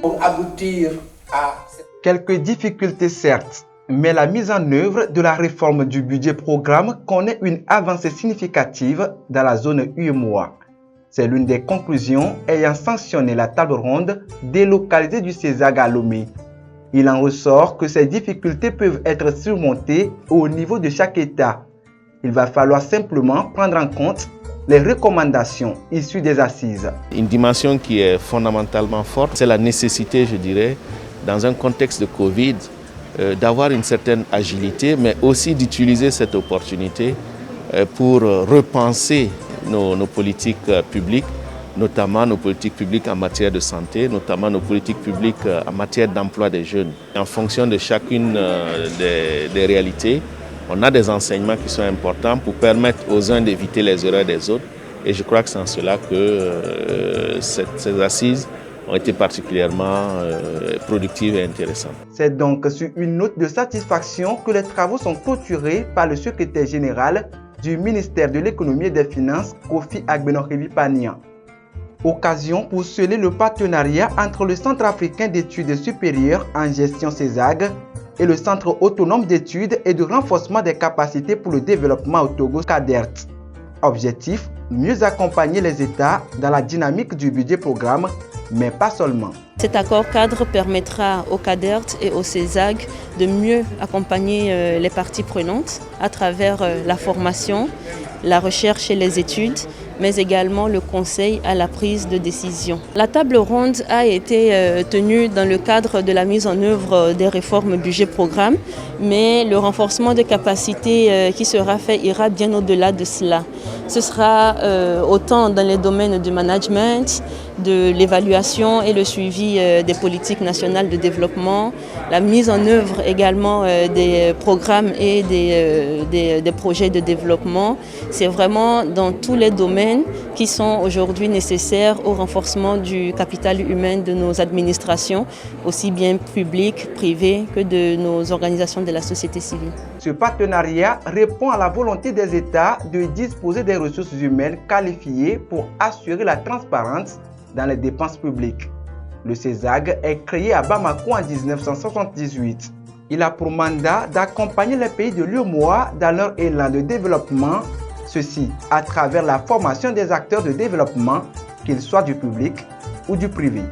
Pour aboutir à... Quelques difficultés certes, mais la mise en œuvre de la réforme du budget programme connaît une avancée significative dans la zone UEMOA. C'est l'une des conclusions ayant sanctionné la table ronde délocalisée du CESAG à Lomé. Il en ressort que ces difficultés peuvent être surmontées au niveau de chaque État. Il va falloir simplement prendre en compte les recommandations issues des assises. Une dimension qui est fondamentalement forte, c'est la nécessité, je dirais, dans un contexte de Covid, d'avoir une certaine agilité, mais aussi d'utiliser cette opportunité pour repenser nos politiques publiques, notamment nos politiques publiques en matière de santé, notamment nos politiques publiques en matière d'emploi des jeunes. En fonction de chacune des réalités, on a des enseignements qui sont importants pour permettre aux uns d'éviter les erreurs des autres. Et je crois que c'est en cela que ces assises ont été particulièrement productives et intéressantes. C'est donc sur une note de satisfaction que les travaux sont clôturés par le secrétaire général du ministère de l'Économie et des Finances, Kofi Agbenor-Revipanian. Occasion pour sceller le partenariat entre le Centre africain d'études supérieures en gestion CESAG et le Centre autonome d'études et de renforcement des capacités pour le développement au Togo, CADERT. Objectif, mieux accompagner les États dans la dynamique du budget programme, mais pas seulement. Cet accord cadre permettra au CADERT et au CESAG de mieux accompagner les parties prenantes à travers la formation, la recherche et les études, mais également le conseil à la prise de décision. La table ronde a été tenue dans le cadre de la mise en œuvre des réformes budget-programme, mais le renforcement des capacités qui sera fait ira bien au-delà de cela. Ce sera autant dans les domaines du management, de l'évaluation et le suivi des politiques nationales de développement, la mise en œuvre également des programmes et des projets de développement. C'est vraiment dans tous les domaines qui sont aujourd'hui nécessaires au renforcement du capital humain de nos administrations, aussi bien publiques, privées que de nos organisations de la société civile. Ce partenariat répond à la volonté des États de disposer des ressources humaines qualifiées pour assurer la transparence dans les dépenses publiques. Le CESAG est créé à Bamako en 1978. Il a pour mandat d'accompagner les pays de l'UEMOA dans leur élan de développement, ceci à travers la formation des acteurs de développement, qu'ils soient du public ou du privé.